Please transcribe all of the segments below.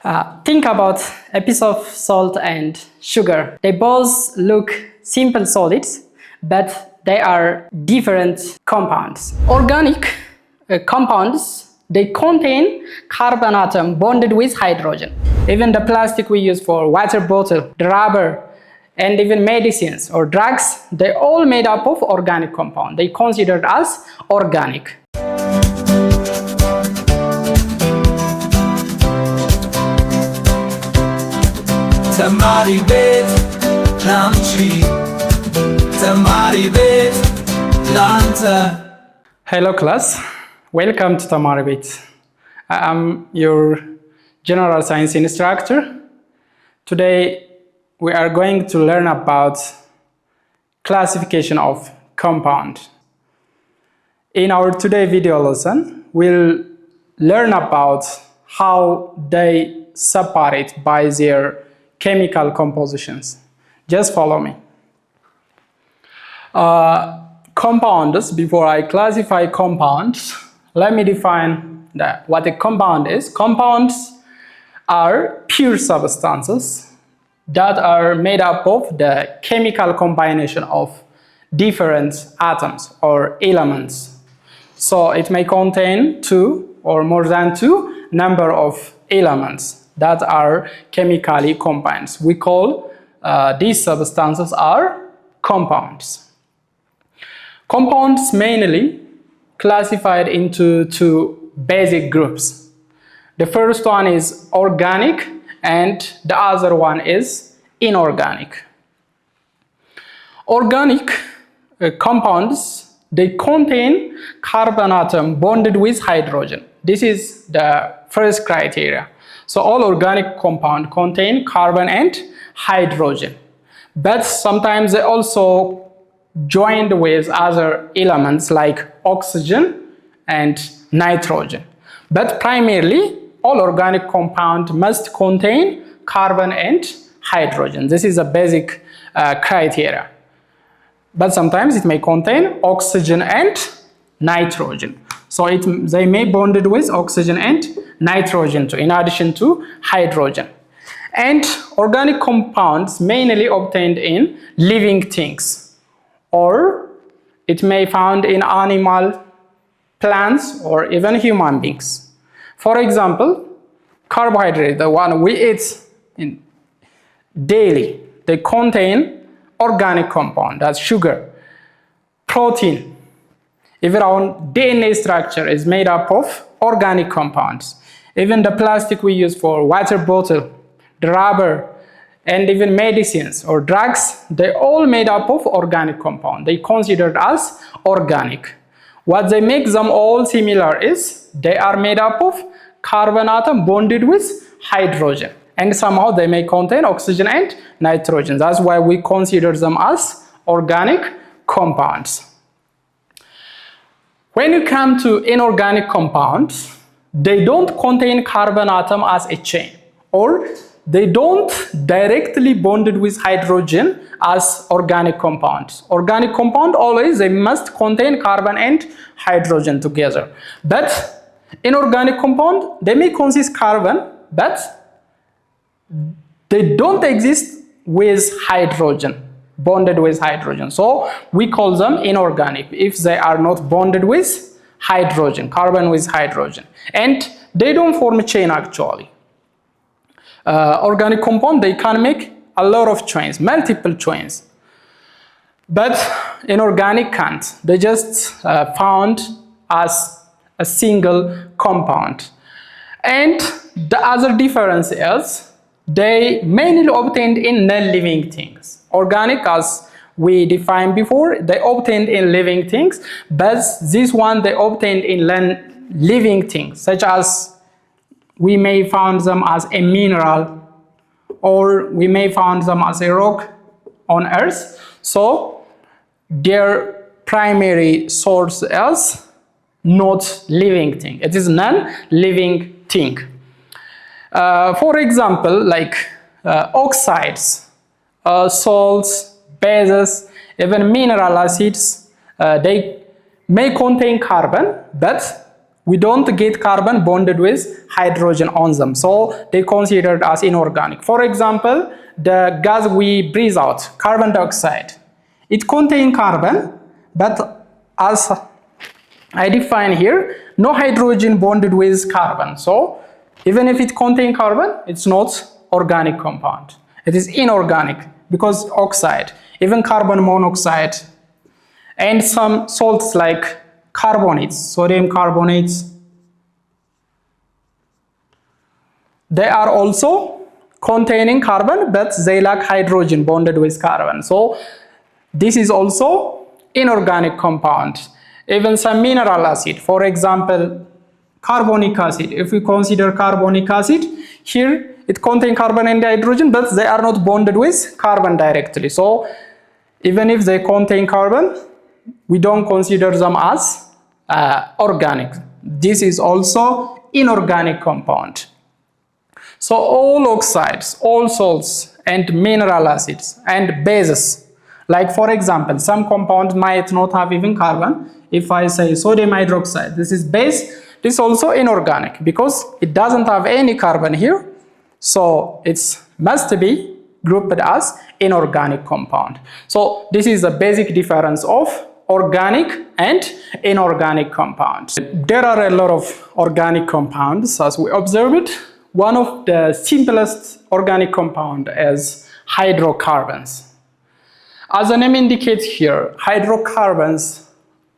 Think about a piece of salt and sugar. They both look simple solids, but they are different compounds. Organic compounds, they contain carbon atom bonded with hydrogen. Even the plastic we use for water bottle, the rubber, and even medicines or drugs, they all made up of organic compound. They considered as organic. Temaribet, Lamchi, Temaribet, Lanta. Hello class, welcome to Temaribet. I am your general science instructor. Today we are going to learn about classification of compound. In our today video lesson, we'll learn about how they separate by their chemical compositions. Just follow me. Compounds, before I classify compounds, let me define what a compound is. Compounds are pure substances that are made up of the chemical combination of different atoms or elements. So it may contain two or more than two number of elements that are chemically combined. We call these substances are compounds. Compounds mainly classified into two basic groups. The first one is organic and the other one is inorganic. Organic compounds, they contain carbon atom bonded with hydrogen. This is the first criteria. So all organic compounds contain carbon and hydrogen. But sometimes they also joined with other elements like oxygen and nitrogen. But primarily, all organic compounds must contain carbon and hydrogen. This is a basic criteria. But sometimes it may contain oxygen and nitrogen. So they may bonded with oxygen and nitrogen too, in addition to hydrogen. And organic compounds mainly obtained in living things, or it may found in animal, plants, or even human beings. For example, carbohydrate, the one we eat in daily, they contain organic compound, that's sugar. Protein, even our DNA structure is made up of organic compounds. Even the plastic we use for water bottle, the rubber, and even medicines or drugs, they all made up of organic compound. They considered as organic. What they make them all similar is they are made up of carbon atom bonded with hydrogen. And somehow they may contain oxygen and nitrogen. That's why we consider them as organic compounds. When you come to inorganic compounds, they don't contain carbon atom as a chain, or they don't directly bonded with hydrogen as organic compounds. Organic compound always they must contain carbon and hydrogen together. But inorganic compound, they may consist carbon, but they don't exist with hydrogen, bonded with hydrogen. So we call them inorganic if they are not bonded with hydrogen, carbon with hydrogen. And they don't form a chain actually. Organic compound, they can make a lot of chains, multiple chains. But inorganic can't. They just found as a single compound. And the other difference is they mainly obtained in non-living things. Organic, as we defined before, they obtained in living things, but this one they obtained in living things, such as we may find them as a mineral, or we may find them as a rock on Earth. So their primary source is not living thing. It is non-living thing. For example, like oxides, salts, bases, even mineral acids, they may contain carbon, but we don't get carbon bonded with hydrogen on them, so they considered as inorganic. For example, the gas we breathe out, carbon dioxide, it contains carbon, but as I define here, no hydrogen bonded with carbon. So even if it contains carbon, it's not organic compound. It is inorganic because oxide, even carbon monoxide, and some salts like carbonates, sodium carbonates, they are also containing carbon, but they lack hydrogen bonded with carbon. So this is also inorganic compound. Even some mineral acid, for example, carbonic acid. If we consider carbonic acid, here it contains carbon and hydrogen, but they are not bonded with carbon directly. So even if they contain carbon, we don't consider them as organic. This is also inorganic compound. So all oxides, all salts, and mineral acids and bases, like for example, some compound might not have even carbon. If I say sodium hydroxide, this is base, this is also inorganic because it doesn't have any carbon here. So it must be grouped as inorganic compound. So this is the basic difference of organic and inorganic compounds. There are a lot of organic compounds as we observed. One of the simplest organic compound is hydrocarbons. As the name indicates here, hydrocarbons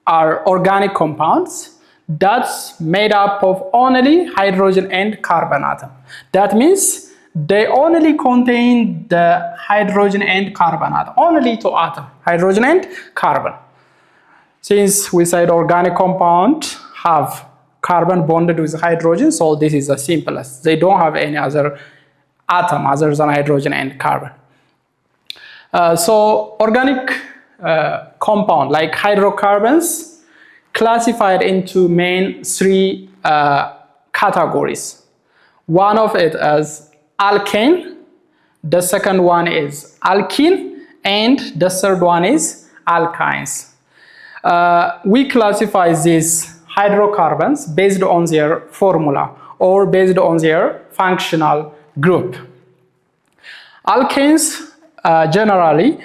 are organic compounds that's made up of only hydrogen and carbon atom. That means they only contain the hydrogen and carbon atom, only two atoms, hydrogen and carbon. Since we said organic compound have carbon bonded with hydrogen, so this is the simplest. They don't have any other atom other than hydrogen and carbon. So organic compound like hydrocarbons classified into main three categories. One of it is alkane, the second one is alkene, and the third one is alkynes. We classify these hydrocarbons based on their formula or based on their functional group. Alkanes generally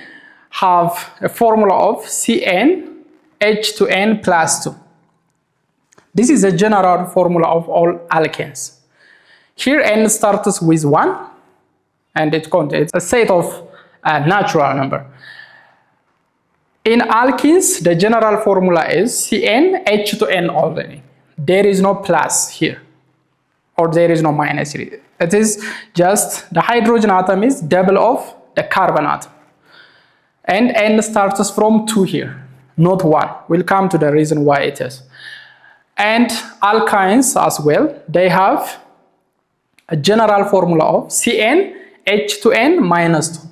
have a formula of C₃H₆N plus 2. This is a general formula of all alkanes. Here N starts with 1 and it contains a set of natural number. In alkenes, the general formula is CnH2n only. There is no plus here, or there is no minus here. It is just the hydrogen atom is double of the carbon atom. And N starts from 2 here, not 1. We'll come to the reason why it is. And alkynes as well, they have a general formula of CnH2n minus 2.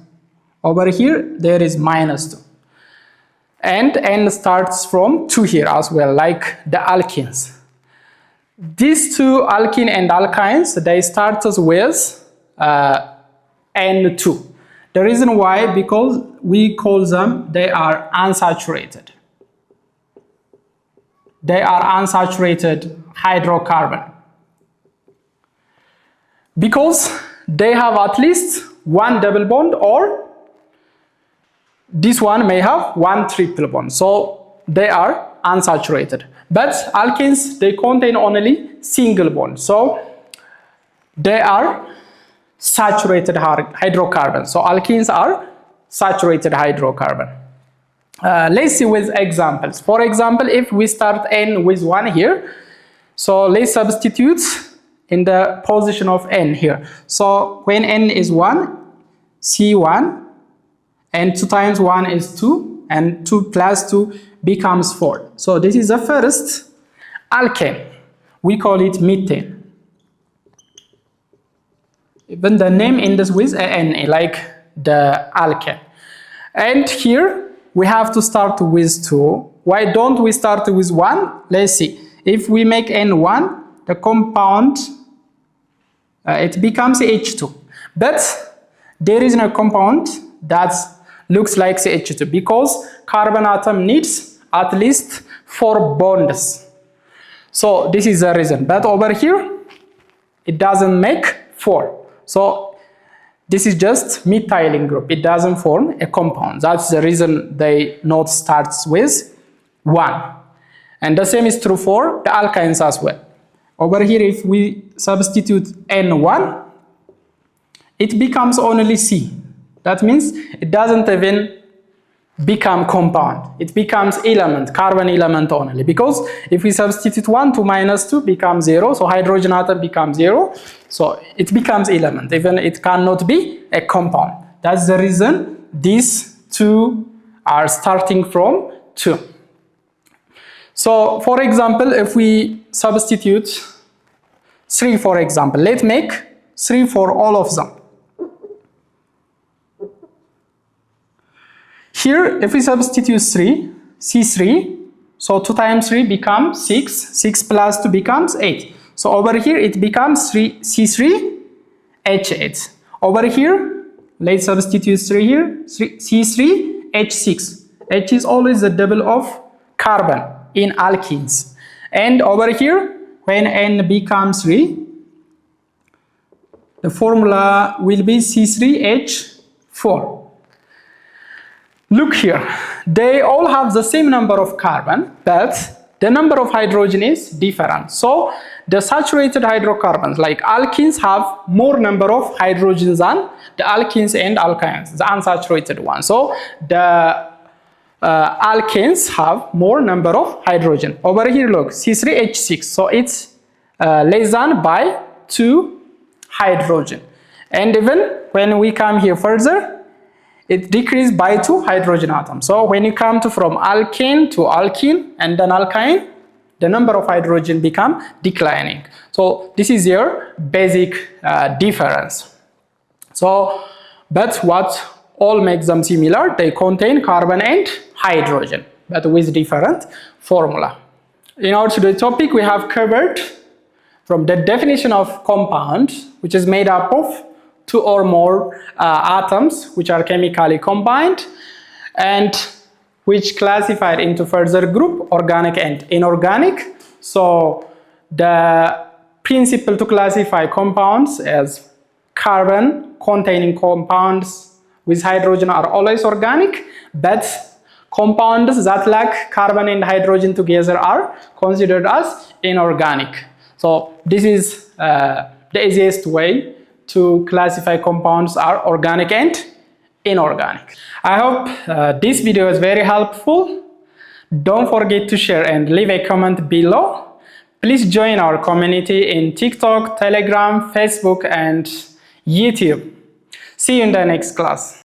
Over here, there is minus 2. And N starts from 2 here as well, like the alkenes. These two alkene and alkynes, they start with N2. The reason why, because we call them, they are unsaturated. They are unsaturated hydrocarbon. Because they have at least one double bond, or this one may have one triple bond. So they are unsaturated. But alkenes, they contain only single bond. So they are saturated hydrocarbons. So alkenes are saturated hydrocarbon. Let's see with examples. For example, if we start N with 1 here, so let's substitute in the position of N here. So when N is 1, C1, and 2 times 1 is 2, and 2 plus 2 becomes 4. So this is the first alkane. We call it methane. Even the name ends with N, like the alkane. And here we have to start with 2. Why don't we start with 1? Let's see. If we make N1, the compound, it becomes H2. But there is no compound that looks like CH2 because carbon atom needs at least 4 bonds. So this is the reason. But over here, it doesn't make 4. So this is just methyling group. It doesn't form a compound. That's the reason they note starts with 1. And the same is true for the alkynes as well. Over here, if we substitute N1, it becomes only C. That means it doesn't even become compound. It becomes element, carbon element only. Because if we substitute 1 to -2 becomes 0, so hydrogen atom becomes 0. So it becomes element, even it cannot be a compound. That's the reason these two are starting from 2. So for example, if we substitute 3, for example, let's make 3 for all of them. Here, if we substitute 3, C3, so 2 times 3 becomes 6, 6 plus 2 becomes 8. So over here, it becomes C₃H₆. Over here, let's substitute 3 here, C₃H₆. H is always the double of carbon in alkenes. And over here, when N becomes 3, the formula will be C₃H₄. Look here, they all have the same number of carbon, but the number of hydrogen is different. So the saturated hydrocarbons like alkenes have more number of hydrogens than the alkenes and alkynes, the unsaturated one. So the alkenes have more number of hydrogen. Over here, look, C₃H₆, so it's less than by 2 hydrogen. And even when we come here further, it decreased by 2 hydrogen atoms. So when you come to from alkane to alkene and then alkyne, the number of hydrogen become declining. So this is your basic difference. So, but what all makes them similar, they contain carbon and hydrogen, but with different formula. In our today's topic, we have covered from the definition of compound, which is made up of 2 or more atoms which are chemically combined and which classified into further group, organic and inorganic. So the principle to classify compounds as carbon containing compounds with hydrogen are always organic, but compounds that lack carbon and hydrogen together are considered as inorganic. So this is the easiest way to classify compounds are organic and inorganic. I hope this video is very helpful. Don't forget to share and leave a comment below. Please join our community in TikTok, Telegram, Facebook, and YouTube. See you in the next class.